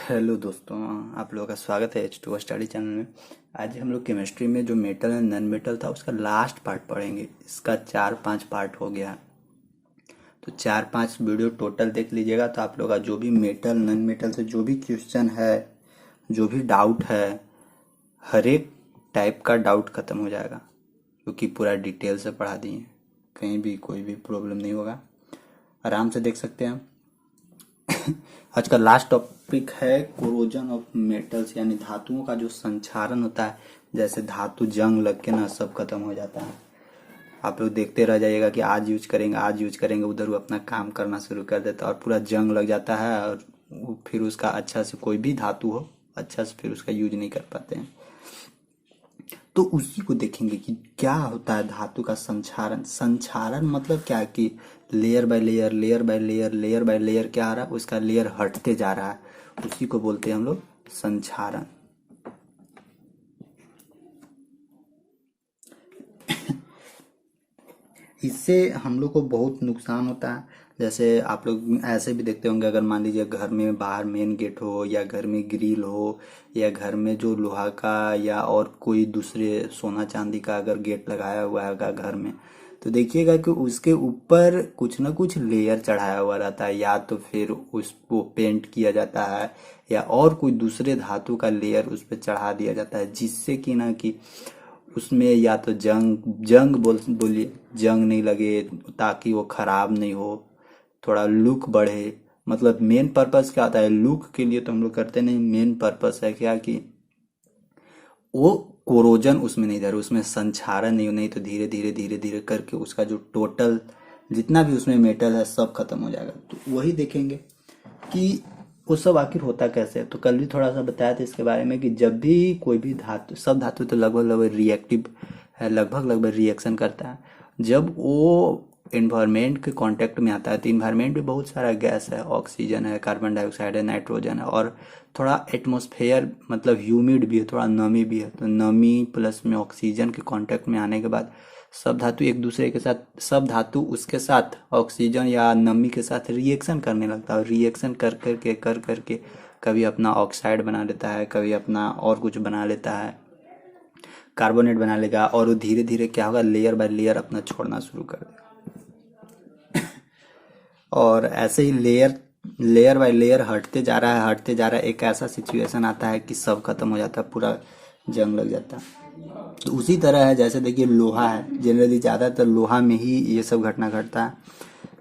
Hello दोस्तों, आप लोगों का स्वागत है H2O स्टडी चैनल में। आज हम लोग केमिस्ट्री में जो मेटल एंड नॉन मेटल था उसका लास्ट पार्ट पढ़ेंगे। इसका 4-5 पार्ट हो गया, तो 4-5 वीडियो टोटल देख लीजिएगा। तो आप लोग का जो भी मेटल नॉन मेटल से जो भी क्वेश्चन है, जो भी डाउट है, हर एक टाइप का डाउट खत्म हो जाएगा, क्योंकि पूरा डिटेल से पढ़ा दिए। कहीं भी कोई भी प्रॉब्लम नहीं होगा, आराम से देख सकते हैं। आज का लास्ट टॉपिक है कोरोजन ऑफ मेटल्स, यानी धातुओं का जो संक्षारण होता है। जैसे धातु जंग लग के ना सब खत्म हो जाता है। आप लोग देखते रह जाइएगा कि आज यूज करेंगे आज यूज करेंगे, उधर वो अपना काम करना शुरू कर देता है और पूरा जंग लग जाता है। और फिर उसका अच्छा से कोई भी धातु हो, अच्छा से फिर उसका यूज नहीं कर पाते हैं। तो उसी को देखेंगे कि क्या होता है धातु का संक्षारण। संक्षारण मतलब क्या है कि layer by layer, layer by layer, layer by layer क्या आ रहा है, उसका लेयर हटते जा रहा है, उसी को बोलते हैं हम लोग संक्षारण। इससे हम लोग को बहुत नुकसान होता है। जैसे आप लोग ऐसे भी देखते होंगे, अगर मान लीजिए घर में बाहर मेन गेट हो, या घर में ग्रिल हो, या घर में जो लोहा का या और कोई दूसरे सोना चांदी का अगर गेट लगाया हुआ है घर में, तो देखिएगा कि उसके ऊपर कुछ ना कुछ लेयर चढ़ाया हुआ रहता है। या तो फिर उसको पेंट किया जाता है, या और कोई दूसरे धातु का लेयर उस पर चढ़ा दिया जाता है, जिससे कि ना कि उसमें या तो जंग जंग बोलिए जंग नहीं लगे, ताकि वो खराब नहीं हो, थोड़ा लुक बढ़े। मतलब मेन पर्पस क्या होता है, लुक के लिए तो हम लोग करते नहीं। मेन पर्पस है क्या कि वो कोरोजन उसमें नहीं रहे, उसमें संक्षारण नहीं हो, नहीं तो धीरे धीरे धीरे धीरे करके उसका जो टोटल जितना भी उसमें मेटल है सब खत्म हो जाएगा। तो वही देखेंगे कि वो सब आखिर होता कैसे है। तो कल भी थोड़ा सा बताया था इसके बारे में कि जब भी कोई भी धातु, सब धातु तो लगभग लगभग रिएक्टिव है, लगभग लगभग रिएक्शन करता है। जब वो इन्वायरमेंट के कांटेक्ट में आता है, तो इन्वायरमेंट में बहुत सारा गैस है, ऑक्सीजन है, कार्बन डाइऑक्साइड है, नाइट्रोजन है, और थोड़ा एटमॉस्फेयर मतलब ह्यूमिड भी है, थोड़ा नमी भी है। तो नमी प्लस में ऑक्सीजन के कांटेक्ट में आने के बाद सब धातु एक दूसरे के साथ, सब धातु उसके साथ ऑक्सीजन या नमी के साथ रिएक्शन करने लगता है। और रिएक्शन कर करके कभी अपना ऑक्साइड बना लेता है, कभी अपना और कुछ बना लेता है, कार्बोनेट बना लेगा, और वो धीरे धीरे क्या होगा, लेयर बाय लेयर अपना छोड़ना शुरू कर देगा। और ऐसे ही लेयर लेयर बाय लेयर हटते जा रहा है, हटते जा रहा है। एक ऐसा सिचुएशन आता है कि सब खत्म हो जाता है, पूरा जंग लग जाता है। तो उसी तरह है, जैसे देखिए लोहा है, जनरली ज़्यादातर लोहा में ही ये सब घटना घटता है।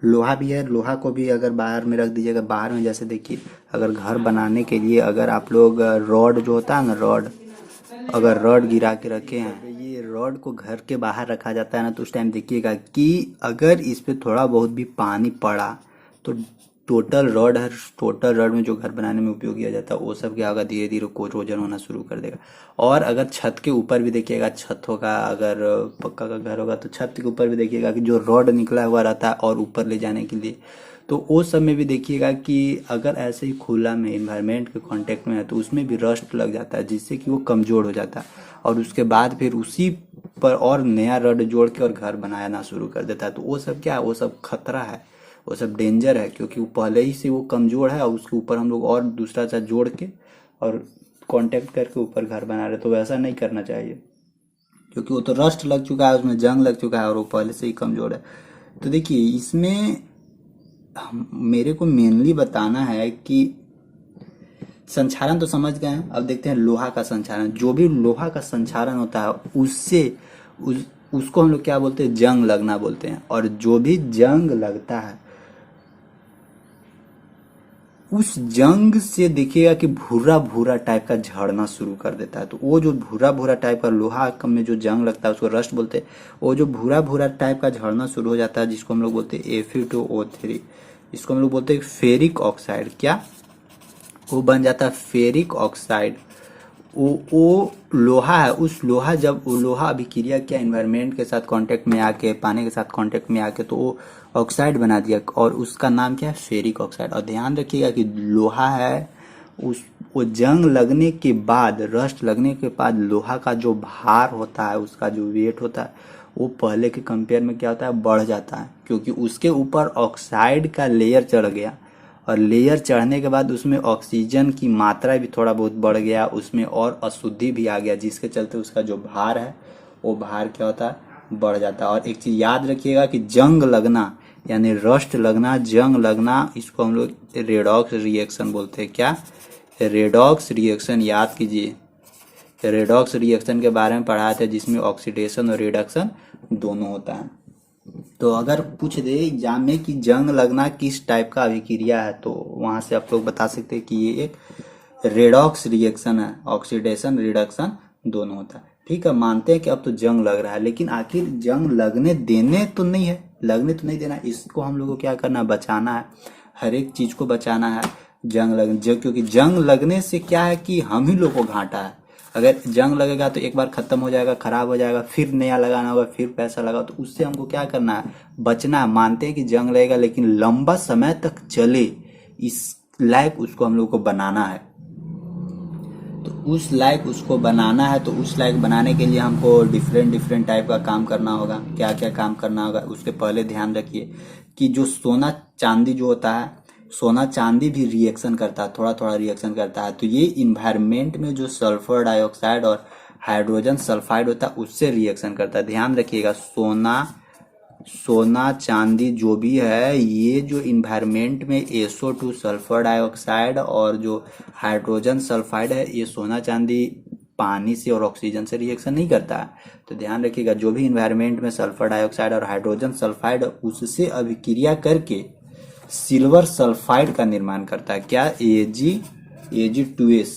लोहा भी है, लोहा को भी अगर बाहर में रख दीजिएगा, बाहर में जैसे देखिए अगर घर बनाने के लिए अगर आप लोग रॉड जो होता है ना, रॉड, अगर रॉड गिरा के रखे हैं, तो ये रॉड को घर के बाहर रखा जाता है ना, तो उस टाइम देखिएगा कि अगर इस पे थोड़ा बहुत भी पानी पड़ा तो टोटल रॉड है, टोटल रॉड में जो घर बनाने में उपयोग किया जाता है वो सब क्या होगा, धीरे धीरे कोरोजन होना शुरू कर देगा। और अगर छत के ऊपर भी देखिएगा, छत होगा, अगर पक्का का घर होगा तो छत के ऊपर भी देखिएगा कि जो रॉड निकला हुआ रहता है और ऊपर ले जाने के लिए, तो वो सब में भी देखिएगा कि अगर ऐसे ही खुला में इन्वायरमेंट के कांटेक्ट में है तो उसमें भी रस्ट लग जाता है, जिससे कि वो कमजोर हो जाता है। और उसके बाद फिर उसी पर और नया रड जोड़ के और घर बनाना शुरू कर देता है। तो वो सब क्या है, वो सब खतरा है, वो सब डेंजर है, क्योंकि वो पहले ही से वो कमजोर है और उसके ऊपर हम लोग और दूसरा सा जोड़ के और कांटेक्ट करके ऊपर घर बना रहे। तो वैसा नहीं करना चाहिए, क्योंकि वो तो रस्ट लग चुका है, उसमें जंग लग चुका है और वो पहले से ही कमजोर है। तो देखिए इसमें मेरे को मेनली बताना है कि संक्षारण तो समझ गए हैं, अब देखते हैं लोहा का संक्षारण। जो भी लोहा का संक्षारण होता है उससे उसको हम लोग क्या बोलते हैं, जंग लगना बोलते हैं। और जो भी जंग लगता है उस जंग से देखिएगा कि भूरा भूरा टाइप का झड़ना शुरू कर देता है। तो वो जो भूरा भूरा टाइप का लोहा में जो जंग लगता है उसको रस्ट बोलते हैं। वो जो भूरा भूरा टाइप का झड़ना शुरू हो जाता है, जिसको हम लोग बोलते हैं Fe2O3, इसको हम लोग बोलते हैं फेरिक ऑक्साइड। क्या वो बन जाता है, फेरिक ऑक्साइड। वो लोहा है, उस लोहा जब वो लोहा अभिक्रिया किया एनवायरनमेंट के साथ कांटेक्ट में आके, पानी के साथ कांटेक्ट में आके, तो वो ऑक्साइड बना दिया और उसका नाम क्या है, फेरिक ऑक्साइड। और ध्यान रखिएगा कि लोहा है, उस वो जंग लगने के बाद, रस्ट लगने के बाद लोहा का जो भार होता है, उसका जो वेट होता है, वो पहले के कंपेयर में क्या होता है, बढ़ जाता है, क्योंकि उसके ऊपर ऑक्साइड का लेयर चढ़ गया। और लेयर चढ़ने के बाद उसमें ऑक्सीजन की मात्रा भी थोड़ा बहुत बढ़ गया, उसमें और अशुद्धि भी आ गया, जिसके चलते उसका जो भार है वो भार क्या होता है, बढ़ जाता है। और एक चीज़ याद रखिएगा कि जंग लगना यानी रस्ट लगना, जंग लगना, इसको हम लोग रेडॉक्स रिएक्शन बोलते हैं। क्या? रेडॉक्स रिएक्शन, याद कीजिए। रेडॉक्स रिएक्शन के बारे में पढ़ाया था, जिसमें ऑक्सीडेशन और रिडक्शन दोनों होता है। तो अगर पूछ दे एग्जाम में कि जंग लगना किस टाइप का अभिक्रिया है, तो वहां से आप लोग बता सकते हैं कि ये एक रेडॉक्स रिएक्शन है। ऑक्सीडेशन रिडक्शन दोनों होता है। ठीक है, मानते हैं कि अब तो जंग लग रहा है, लेकिन आखिर जंग लगने देने तो नहीं है, लगने तो नहीं देना। इसको हम लोग को क्या करना है, बचाना है, हर एक चीज को बचाना है। क्योंकि जंग लगने से क्या है कि हम ही लोग को घाटा है। अगर जंग लगेगा तो एक बार खत्म हो जाएगा, खराब हो जाएगा, फिर नया लगाना होगा, फिर पैसा लगा, तो उससे हमको क्या करना है, बचना है। मानते हैं कि जंग लगेगा, लेकिन लंबा समय तक चले इस लायक उसको हम लोग को बनाना है। तो उस लायक उसको बनाना है, तो उस लायक बनाने के लिए हमको डिफरेंट डिफरेंट टाइप का काम करना होगा। क्या क्या काम करना होगा, उसके पहले ध्यान रखिए कि जो सोना चांदी जो होता है, सोना चांदी भी रिएक्शन करता है, थोड़ा थोड़ा रिएक्शन करता है। तो ये इन्वायरमेंट में जो सल्फर डाइऑक्साइड और हाइड्रोजन सल्फाइड होता है उससे रिएक्शन करता है। ध्यान रखिएगा, सोना सोना चांदी जो भी है, ये जो इन्वायरमेंट में SO2 सल्फर डाइऑक्साइड और जो हाइड्रोजन सल्फाइड है, ये सोना चांदी पानी से और ऑक्सीजन से रिएक्शन नहीं करता है। तो ध्यान रखिएगा, जो भी इन्वायरमेंट में सल्फर डाइऑक्साइड और हाइड्रोजन सल्फाइड उससे अभिक्रिया करके सिल्वर सल्फाइड का निर्माण करता है। क्या? Ag2S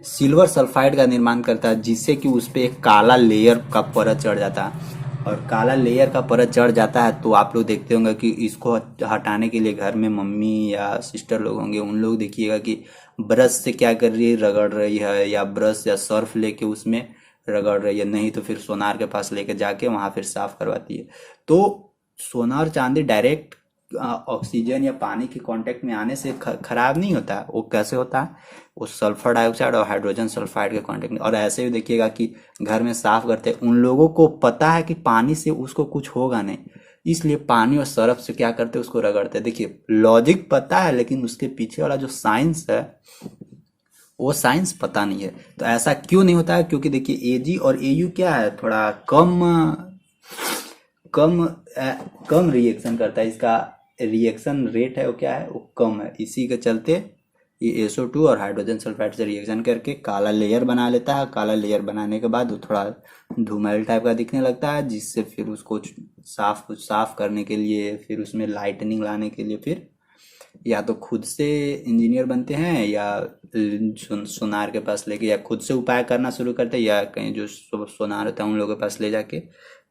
सिल्वर सल्फाइड का निर्माण करता है, जिससे कि उस पे एक काला लेयर का परत चढ़ जाता है। और काला लेयर का परत चढ़ जाता है तो आप लोग देखते होंगे कि इसको हटाने के लिए घर में मम्मी या सिस्टर लोग होंगे, उन लोग देखिएगा कि ब्रश से क्या कर रही है, रगड़ रही है, या ब्रश या सर्फ लेके उसमें रगड़ रही है, नहीं तो फिर सोनार के पास लेके जाके वहां फिर साफ करवाती है। तो सोना और चांदी डायरेक्ट ऑक्सीजन या पानी के कांटेक्ट में आने से खराब नहीं होता है। वो कैसे होता है, वो सल्फर डाइऑक्साइड और हाइड्रोजन सल्फाइड के कांटेक्ट में। और ऐसे भी देखिएगा कि घर में साफ करते हैं, उन लोगों को पता है कि पानी से उसको कुछ होगा नहीं, इसलिए पानी और सर्फ से क्या करते हैं, उसको रगड़ते हैं। देखिए, लॉजिक पता है, लेकिन उसके पीछे वाला जो साइंस है वो साइंस पता नहीं है। तो ऐसा क्यों नहीं होता है, क्योंकि देखिए Ag और Au क्या है, थोड़ा कम कम कम रिएक्शन करता है। इसका रिएक्शन रेट है वो क्या है, वो कम है। इसी के चलते ये SO2 और हाइड्रोजन सल्फाइड से रिएक्शन करके काला लेयर बना लेता है। काला लेयर बनाने के बाद वो थोड़ा धूमल टाइप का दिखने लगता है, जिससे फिर उसको साफ करने के लिए, फिर उसमें लाइटनिंग लाने के लिए, फिर या तो खुद से इंजीनियर बनते हैं, या सोनार के पास लेके, या खुद से उपाय करना शुरू करते हैं, या कहीं जो सोनार होता है उन लोगों के पास ले जाके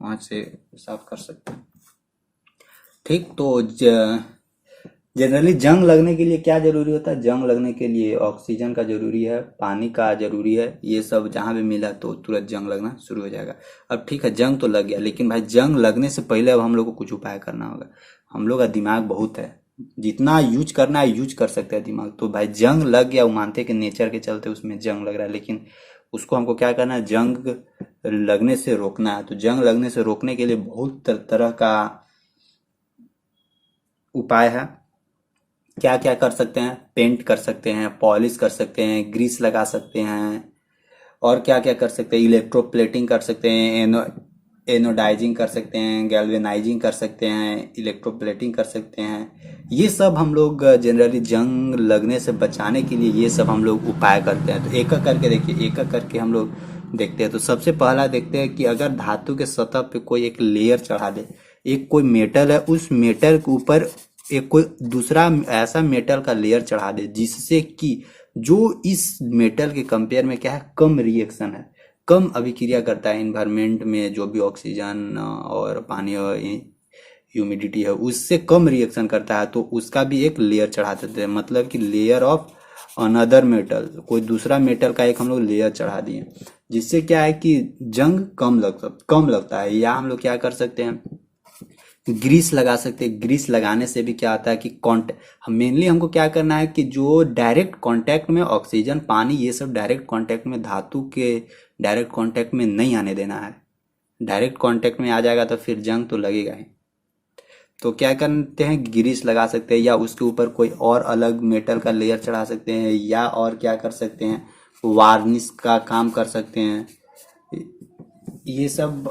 वहां से साफ कर सकते हैं। ठीक, तो जनरली जंग लगने के लिए क्या जरूरी होता है, जंग लगने के लिए ऑक्सीजन का जरूरी है, पानी का जरूरी है। ये सब जहां भी मिला तो तुरंत जंग लगना शुरू हो जाएगा। अब ठीक है, जंग तो लग गया, लेकिन भाई जंग लगने से पहले अब हम लोग को कुछ उपाय करना होगा। हम लोग का दिमाग बहुत है, जितना यूज करना है यूज कर सकते हैं दिमाग। तो भाई जंग लग गया, वो मानते हैं कि नेचर के चलते उसमें जंग लग रहा है, लेकिन उसको हमको क्या करना है, जंग लगने से रोकना है। तो जंग लगने से रोकने के लिए बहुत तरह का उपाय है। क्या क्या कर सकते हैं, पेंट कर सकते हैं, पॉलिश कर सकते हैं, ग्रीस लगा सकते हैं, और क्या क्या कर सकते हैं, इलेक्ट्रोप्लेटिंग कर सकते हैं, एनोडाइजिंग कर सकते हैं, गैल्वेनाइजिंग कर सकते हैं, इलेक्ट्रोप्लेटिंग कर सकते हैं। ये सब हम लोग जनरली जंग लगने से बचाने के लिए ये सब हम लोग उपाय करते हैं। तो एक एक करके देखिए, एक एक करके हम लोग देखते हैं। तो सबसे पहला देखते हैं कि अगर धातु के सतह पे कोई एक लेयर चढ़ा दे, एक कोई मेटल है, उस मेटल के ऊपर एक कोई दूसरा ऐसा मेटल का लेयर चढ़ा दे, जिससे कि जो इस मेटल के कंपेयर में क्या है, कम रिएक्शन है, कम अभिक्रिया करता है इन्वायरमेंट में, जो भी ऑक्सीजन और पानी और ह्यूमिडिटी है उससे कम रिएक्शन करता है, तो उसका भी एक लेयर चढ़ा देते हैं। मतलब कि लेयर ऑफ अनदर मेटल, कोई दूसरा मेटल का एक हम लोग लेयर चढ़ा दिए, जिससे क्या है कि जंग कम लगता है। या हम लोग क्या कर सकते हैं, ग्रीस लगा सकते हैं। ग्रीस लगाने से भी क्या होता है कि मेनली हमको क्या करना है कि जो डायरेक्ट कांटेक्ट में ऑक्सीजन, पानी, ये सब डायरेक्ट कांटेक्ट में, धातु के डायरेक्ट कांटेक्ट में नहीं आने देना है। डायरेक्ट कांटेक्ट में आ जाएगा तो फिर जंग तो लगेगा ही। तो क्या करते हैं, ग्रीस लगा सकते हैं, या उसके ऊपर कोई और अलग मेटल का लेयर चढ़ा सकते हैं, या और क्या कर सकते हैं, वार्निश का काम कर सकते हैं। ये सब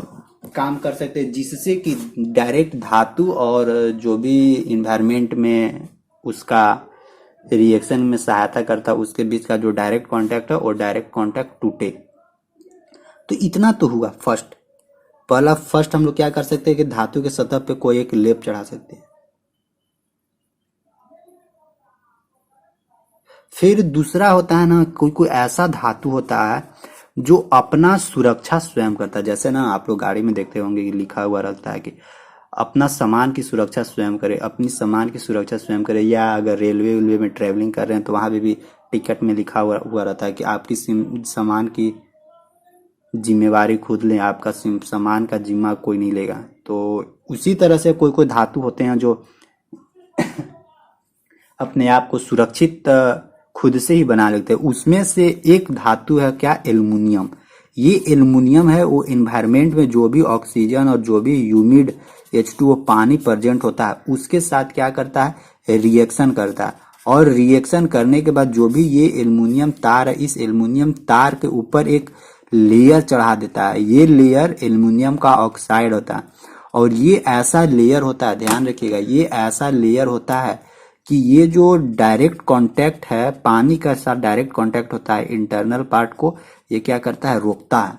काम कर सकते हैं जिससे कि डायरेक्ट धातु और जो भी इन्वायरमेंट में उसका रिएक्शन में सहायता करता है उसके बीच का जो डायरेक्ट कांटेक्ट है वो डायरेक्ट कांटेक्ट टूटे। तो इतना तो हुआ फर्स्ट। पहला फर्स्ट हम लोग क्या कर सकते हैं कि धातु के सतह पे कोई एक लेप चढ़ा सकते हैं। फिर दूसरा होता है ना, कोई कोई ऐसा धातु होता है जो अपना सुरक्षा स्वयं करता है। जैसे ना आप लोग गाड़ी में देखते होंगे कि लिखा हुआ रहता है कि अपना सामान की सुरक्षा स्वयं करे, अपनी सामान की सुरक्षा स्वयं करे। या अगर रेलवे वेलवे में ट्रेवलिंग कर रहे हैं तो वहां पे भी टिकट में लिखा हुआ रहता है कि आपकी सामान की जिम्मेवारी खुद लें, आपका सामान का जिम्मा कोई नहीं लेगा। तो उसी तरह से कोई कोई धातु होते हैं जो अपने आप को सुरक्षित खुद से ही बना लेते हैं। उसमें से एक धातु है क्या, एल्युमिनियम। ये एल्युमिनियम है वो एनवायरमेंट में जो भी ऑक्सीजन और जो भी ह्यूमिड H2O पानी प्रेजेंट होता है उसके साथ क्या करता है, रिएक्शन करता है। और रिएक्शन करने के बाद जो भी ये एल्युमिनियम तार है, इस एल्युमिनियम तार के ऊपर एक लेयर चढ़ा देता है। ये लेयर एल्युमिनियम का ऑक्साइड होता है। और ये ऐसा लेयर होता है, ध्यान रखिएगा, ये ऐसा लेयर होता है कि ये जो डायरेक्ट कांटेक्ट है, पानी का साथ डायरेक्ट कांटेक्ट होता है इंटरनल पार्ट को, ये क्या करता है, रोकता है।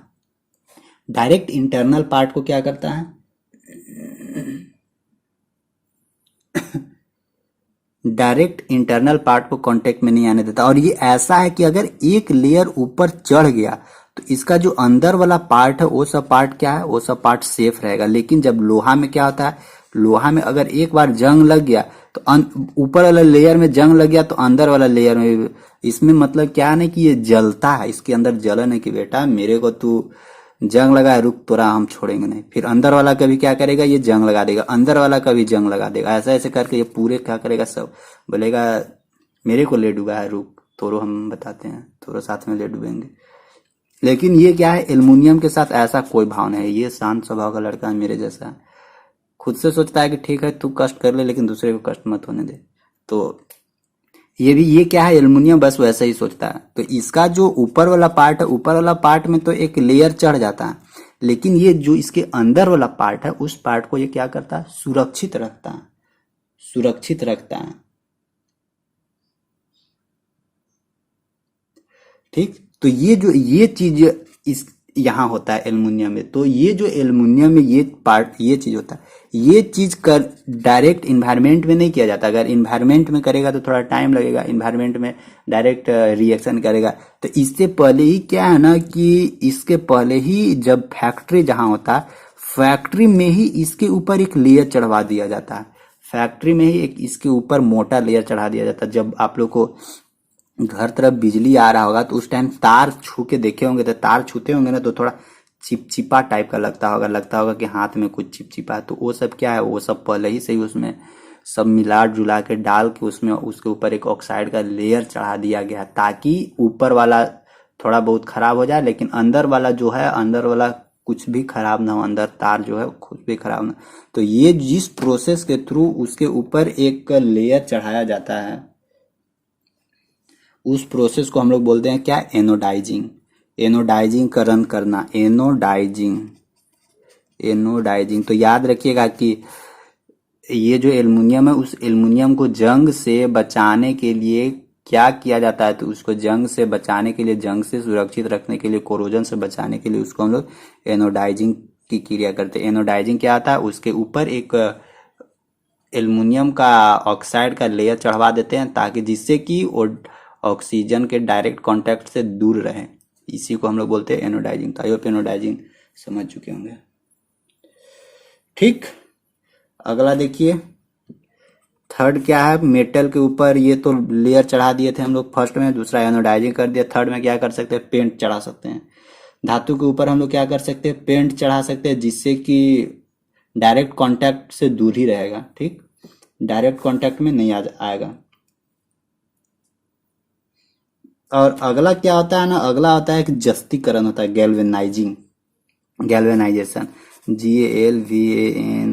डायरेक्ट इंटरनल पार्ट को क्या करता है, डायरेक्ट इंटरनल पार्ट को कांटेक्ट में नहीं आने देता। और ये ऐसा है कि अगर एक लेयर ऊपर चढ़ गया तो इसका जो अंदर वाला पार्ट है वो सब पार्ट क्या है, वो सब पार्ट सेफ रहेगा। लेकिन जब लोहा में क्या होता है, लोहा में अगर एक बार जंग लग गया तो ऊपर वाला लेयर में जंग लग गया तो अंदर वाला लेयर में भी। इसमें मतलब क्या है ना कि ये जलता है, इसके अंदर जलन है कि बेटा मेरे को तू जंग लगा है, रुक तोरा हम छोड़ेंगे नहीं। फिर अंदर वाला कभी क्या करेगा, ये जंग लगा देगा, अंदर वाला कभी जंग लगा देगा। ऐसा ऐसे करके ये पूरे क्या करेगा, सब बोलेगा मेरे को ले डूबा है, रुक तोरो हम बताते हैं, तोरो साथ में ले डूबेंगे। लेकिन ये क्या है, एल्युमिनियम के साथ ऐसा कोई भाव नहीं है। ये शांत स्वभाव का लड़का है, मेरे जैसा है। खुद से सोचता है कि ठीक है तू कष्ट कर ले लेकिन दूसरे को कष्ट मत होने दे। तो ये भी, ये क्या है, एल्युमिनियम बस वैसा ही सोचता है। तो इसका जो ऊपर वाला पार्ट है, ऊपर वाला पार्ट में तो एक लेयर चढ़ जाता है, लेकिन ये जो इसके अंदर वाला पार्ट है उस पार्ट को ये क्या करता है, सुरक्षित रखता है, सुरक्षित रखता है। ठीक, तो ये जो ये चीज इस यहाँ होता है एल्युमिनियम में। तो ये जो एल्युमिनियम में ये पार्ट, ये चीज होता है, ये चीज कर डायरेक्ट इन्वायरमेंट में नहीं किया जाता। अगर इन्वायरमेंट में करेगा तो थोड़ा टाइम लगेगा, इन्वायरमेंट में डायरेक्ट रिएक्शन करेगा। तो इससे पहले ही क्या है ना कि इसके पहले ही जब फैक्ट्री जहाँ होता है, फैक्ट्री में ही इसके ऊपर एक लेयर चढ़वा दिया जाता है। फैक्ट्री में ही एक इसके ऊपर मोटा लेयर चढ़ा दिया जाता है। जब आप लोग को घर तरफ बिजली आ रहा होगा तो उस टाइम तार छू के देखे होंगे, तो तार छूते होंगे ना तो थोड़ा चिपचिपा टाइप का लगता होगा कि हाथ में कुछ चिपचिपा है। तो वो सब क्या है, वो सब पहले ही से ही उसमें सब मिला जुला के डाल के उसमें उसके ऊपर एक ऑक्साइड का लेयर चढ़ा दिया गया ताकि ऊपर वाला थोड़ा बहुत खराब हो जाए लेकिन अंदर वाला जो है, अंदर वाला कुछ भी खराब ना हो, अंदर तार जो है कुछ भी खराब ना। तो ये जिस प्रोसेस के थ्रू उसके ऊपर एक लेयर चढ़ाया जाता है उस प्रोसेस को हम लोग बोलते हैं क्या, एनोडाइजिंग। एनोडाइजिंग का रन करना, एनोडाइजिंग, एनोडाइजिंग। तो याद रखिएगा कि ये जो एल्युमिनियम है उस एल्युमिनियम को जंग से बचाने के लिए क्या किया जाता है, तो उसको जंग से बचाने के लिए, जंग से सुरक्षित रखने के लिए, कोरोजन से बचाने के लिए उसको हम लोग एनोडाइजिंग की क्रिया करते हैं। एनोडाइजिंग क्या आता है, उसके ऊपर एक एल्युमिनियम का ऑक्साइड का लेयर चढ़वा देते हैं ताकि जिससे कि वो ऑक्सीजन के डायरेक्ट कांटेक्ट से दूर रहे। इसी को हम लोग बोलते हैं एनोडाइजिंग। तो आई होप एनोडाइजिंग समझ चुके होंगे। ठीक, अगला देखिए, थर्ड क्या है, मेटल के ऊपर ये तो लेयर चढ़ा दिए थे हम लोग फर्स्ट में, दूसरा एनोडाइजिंग कर दिया। थर्ड में क्या कर सकते हैं, पेंट चढ़ा सकते हैं। धातु के ऊपर हम लोग क्या कर सकते हैं, पेंट चढ़ा सकते हैं जिससे कि डायरेक्ट कांटेक्ट से दूर ही रहेगा। ठीक, डायरेक्ट कांटेक्ट में नहीं आएगा। और अगला क्या होता है ना, अगला होता है कि जस्तीकरण होता है, galvanising, galvanisation. GALVANIZATION,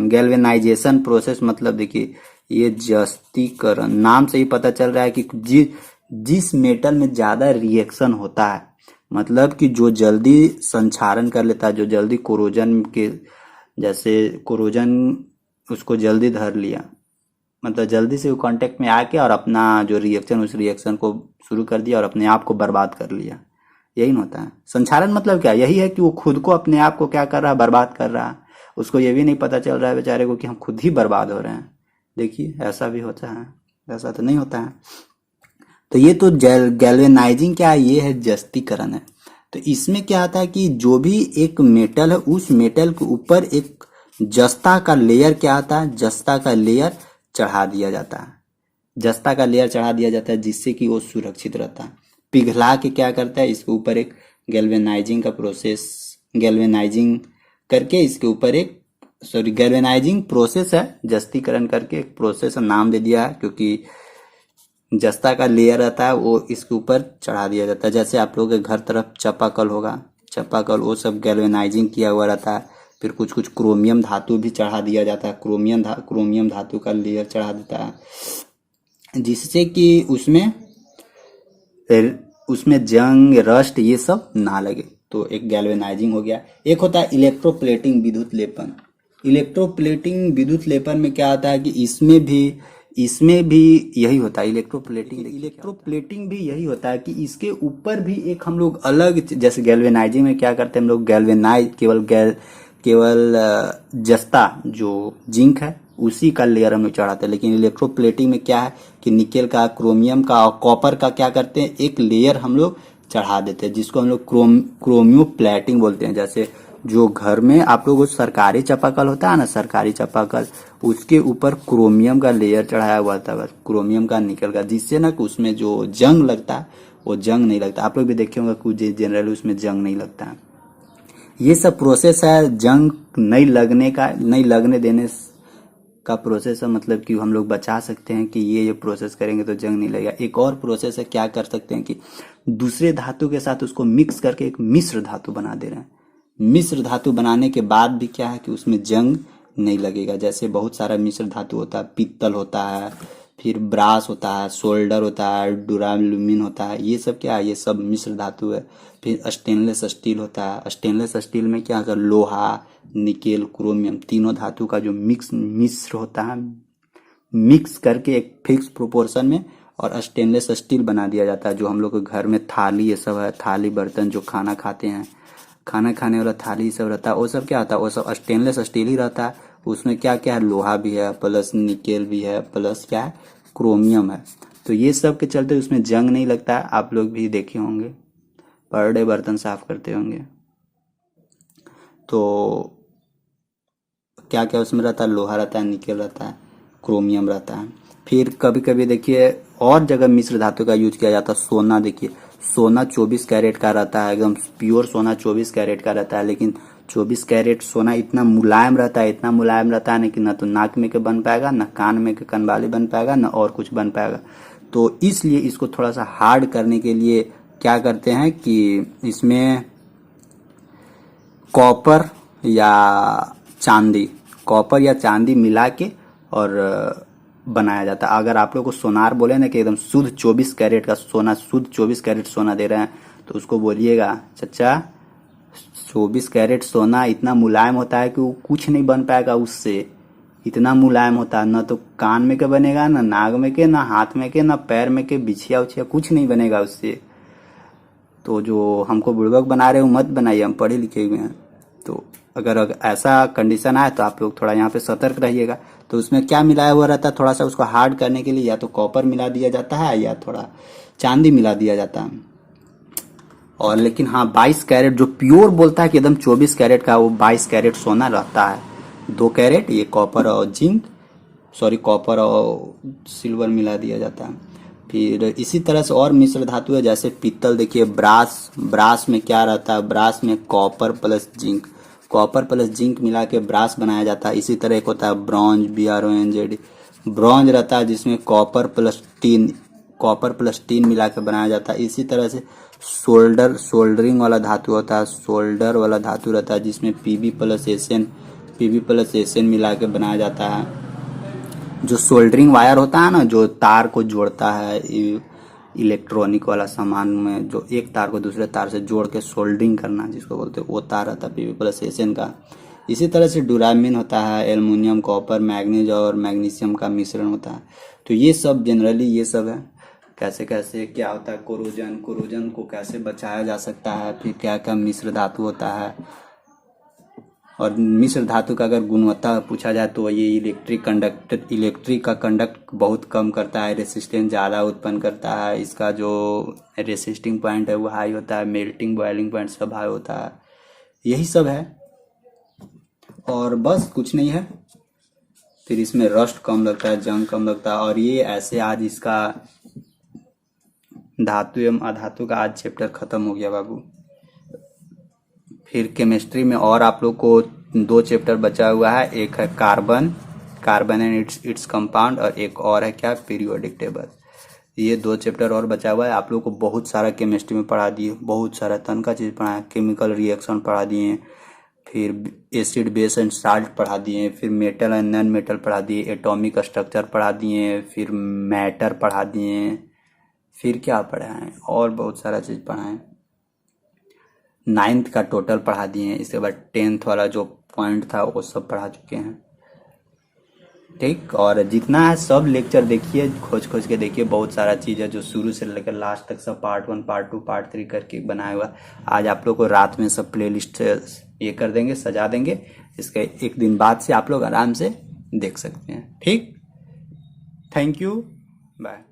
galvanisation process मतलब देखिए ये जस्तीकरण, नाम से ही पता चल रहा है कि जिस मेटल में ज्यादा रिएक्शन होता है, मतलब कि जो जल्दी संक्षारण कर लेता है, जो जल्दी कोरोजन के, जैसे कोरोजन उसको जल्दी धर लिया, मतलब जल्दी से वो कांटेक्ट में आके और अपना जो रिएक्शन, उस रिएक्शन को शुरू कर दिया और अपने आप को बर्बाद कर लिया। यही न होता है संक्षारण मतलब क्या, यही है कि वो खुद को, अपने आप को क्या कर रहा है, बर्बाद कर रहा है। उसको ये भी नहीं पता चल रहा है बेचारे को कि हम खुद ही बर्बाद हो रहे हैं। देखिए ऐसा भी होता है, ऐसा तो नहीं होता है। तो ये तो गैल्वेनाइजिंग क्या है, ये है जस्तीकरण है। तो इसमें क्या आता है कि जो भी एक मेटल है, उस मेटल के ऊपर एक जस्ता का लेयर क्या आता है, जस्ता का लेयर चढ़ा दिया जाता है। जस्ता का लेयर चढ़ा दिया जाता है जिससे कि वो सुरक्षित रहता है। पिघला के क्या करता है, इसके ऊपर एक गैल्वेनाइजिंग का प्रोसेस, गैल्वेनाइजिंग करके इसके ऊपर एक, सॉरी गैल्वेनाइजिंग प्रोसेस है, जस्तीकरण करके एक प्रोसेस नाम दे दिया है, क्योंकि जस्ता का लेयर रहता है वो इसके ऊपर चढ़ा दिया जाता है। जैसे आप लोगों के घर तरफ चापाकल होगा, चापाकल वो सब गैल्वेनाइजिंग किया हुआ रहता है। फिर कुछ कुछ क्रोमियम धातु भी चढ़ा दिया जाता है, क्रोमियम धातु का लेयर चढ़ा देता है, जिससे कि उसमें जंग, रस्ट ये सब ना लगे। तो एक गैल्वेनाइजिंग हो गया। एक होता है इलेक्ट्रोप्लेटिंग, विद्युत लेपन। इलेक्ट्रोप्लेटिंग विद्युत लेपन में क्या होता है कि इसमें भी यही होता है। इलेक्ट्रोप्लेटिंग भी यही होता है कि इसके ऊपर भी एक हम लोग अलग, जैसे गैल्वेनाइजिंग में क्या करते हैं हम लोग, गैल्वेनाइज केवल जस्ता जो जिंक है उसी का लेयर हम लोग चढ़ाते हैं। लेकिन इलेक्ट्रोप्लेटिंग में क्या है कि निकेल का, क्रोमियम का और कॉपर का क्या करते हैं, एक लेयर हम लोग चढ़ा देते हैं, जिसको हम लोग क्रोमियो प्लेटिंग बोलते हैं। जैसे जो घर में आप लोग सरकारी चापाकल होता है ना, सरकारी चापाकल, उसके ऊपर क्रोमियम का लेयर चढ़ाया हुआ था, बस क्रोमियम का, निकल का, जिससे ना कि उसमें जो जंग लगता है वो जंग नहीं लगता। आप लोग भी देखे होंगे कुछ जनरली उसमें जंग नहीं लगता है। ये सब प्रोसेस है जंग नहीं लगने का, नहीं लगने देने का प्रोसेस है, मतलब कि हम लोग बचा सकते हैं कि ये प्रोसेस करेंगे तो जंग नहीं लगेगा। एक और प्रोसेस है, क्या कर सकते हैं कि दूसरे धातु के साथ उसको मिक्स करके एक मिश्र धातु बना दे रहे हैं। मिश्र धातु बनाने के बाद भी क्या है कि उसमें जंग नहीं लगेगा। जैसे बहुत सारा मिश्र धातु होता है, पित्तल होता है, फिर ब्रास होता है, सोल्डर होता है, डुरालुमिन होता है, ये सब क्या है, ये सब मिश्र धातु है। फिर स्टेनलेस स्टील होता है। स्टेनलेस स्टील में क्या होता है, लोहा, निकेल, क्रोमियम, तीनों धातु का जो मिश्र होता है, मिक्स करके एक फिक्स प्रोपोर्शन में और स्टेनलेस स्टील बना दिया जाता है। जो हम लोग के घर में थाली ये सब है, थाली बर्तन जो खाना खाते हैं, खाना खाने वाला थाली सब रहता है, वो सब क्या होता है, वो सब स्टेनलेस स्टील ही रहता है। उसमें क्या क्या है, लोहा भी है, प्लस निकेल भी है, प्लस क्या है, क्रोमियम है। तो ये सब के चलते उसमें जंग नहीं लगता है। आप लोग भी देखे होंगे, पर डे बर्तन साफ करते होंगे तो क्या क्या उसमें रहता है, लोहा रहता है, निकेल रहता है, क्रोमियम रहता है। फिर कभी कभी देखिए और जगह मिश्र धातु का यूज किया जाता है। सोना, देखिए सोना 24 कैरेट का रहता है, एकदम प्योर सोना 24 कैरेट का रहता है। लेकिन 24 कैरेट सोना इतना मुलायम रहता है, इतना मुलायम रहता है ना कि ना तो नाक में के बन पाएगा, ना कान में के कनबाली बन पाएगा, ना और कुछ बन पाएगा। तो इसलिए इसको थोड़ा सा हार्ड करने के लिए क्या करते हैं कि इसमें कॉपर या कॉपर या चांदी मिला के और बनाया जाता है। अगर आप लोग को सोनार बोले ना कि एकदम शुद्ध 24 कैरेट का सोना, शुद्ध 24 कैरेट सोना दे रहे हैं, तो उसको बोलिएगा चाचा 24 कैरेट सोना इतना मुलायम होता है कि वो कुछ नहीं बन पाएगा उससे। इतना मुलायम होता है, ना तो कान में के बनेगा, ना नाक में के, ना हाथ में के, ना पैर में के, बिछिया उछिया कुछ नहीं बनेगा उससे। तो जो हमको बुड़बक बना रहे हो मत बनाइए, हम पढ़े लिखे हुए हैं। तो अगर ऐसा कंडीशन आए तो आप लोग थोड़ा यहाँ पे सतर्क रहिएगा। तो उसमें क्या मिलाया हुआ रहता है, थोड़ा सा उसको हार्ड करने के लिए या तो कॉपर मिला दिया जाता है या थोड़ा चांदी मिला दिया जाता है। और लेकिन हाँ 22 कैरेट जो प्योर बोलता है कि एकदम 24 कैरेट का, वो 22 कैरेट सोना रहता है। 2 कैरेट ये कॉपर और कॉपर और सिल्वर मिला दिया जाता है। फिर इसी तरह से और मिश्र धातु है, जैसे पीतल, देखिए ब्रास में क्या रहता है, ब्रास में कॉपर प्लस जिंक मिला के ब्रास बनाया जाता है। इसी तरह एक होता है ब्रॉन्ज, BRONZ, ब्रॉन्ज रहता है जिसमें copper plus tin copper plus tin मिला के बनाया जाता है। इसी तरह से सोल्डरिंग वाला धातु होता है, सोल्डर वाला धातु रहता है जिसमें पीबी प्लस एसएन मिला के बनाया जाता है। जो सोल्डरिंग वायर होता है ना, जो तार को जोड़ता है इलेक्ट्रॉनिक वाला सामान में, जो एक तार को दूसरे तार से जोड़ के सोल्डरिंग करना जिसको बोलते हैं, वो तार रहता है पीबी प्लस एसएन का। इसी तरह से डुरामिन होता है, एल्युमिनियम, कॉपर, मैग्नीज और मैग्नीशियम का मिश्रण होता है। तो ये सब जनरली ये सब है। कैसे कैसे क्या होता है, कोरोजन को कैसे बचाया जा सकता है, फिर क्या क्या मिश्र धातु होता है। और मिश्र धातु का अगर गुणवत्ता पूछा जाए तो ये इलेक्ट्रिक का कंडक्ट बहुत कम करता है, रेसिस्टेंस ज़्यादा उत्पन्न करता है, इसका जो रेसिस्टिंग पॉइंट है वो हाई होता है, मेल्टिंग बॉइलिंग पॉइंट सब हाई होता है। यही सब है और बस कुछ नहीं है। फिर इसमें रस्ट कम लगता है, जंग कम लगता है। और ये ऐसे आज इसका धातु एवं अधातु का आज चैप्टर खत्म हो गया बाबू। फिर केमिस्ट्री में और आप लोग को 2 चैप्टर बचा हुआ है, एक है कार्बन एंड इट्स कंपाउंड, और एक और है क्या, पीरियोडिक टेबल। ये 2 चैप्टर और बचा हुआ है। आप लोग को बहुत सारा केमिस्ट्री में पढ़ा दिए, बहुत सारा तन का चीज़ पढ़ा है, केमिकल रिएक्शन पढ़ा दिए, फिर एसिड बेस एंड साल्ट पढ़ा दिए, फिर मेटल एंड नॉन मेटल पढ़ा दिए, एटॉमिक स्ट्रक्चर पढ़ा दिए, फिर मैटर पढ़ा दिए, फिर क्या पढ़ाएं और बहुत सारा चीज़ पढ़ाएं। 9th का टोटल पढ़ा दिए हैं। इसके बाद 10th वाला जो पॉइंट था वो सब पढ़ा चुके हैं। ठीक, और जितना है सब लेक्चर देखिए, खोज के देखिए। बहुत सारा चीज़ है जो शुरू से लेकर लास्ट तक सब पार्ट 1 पार्ट 2 पार्ट 3 करके बनाया हुआ। आज आप लोग को रात में सब प्लेलिस्ट ये कर देंगे, सजा देंगे। इसके एक दिन बाद से आप लोग आराम से देख सकते हैं। ठीक, थैंक यू, बाय।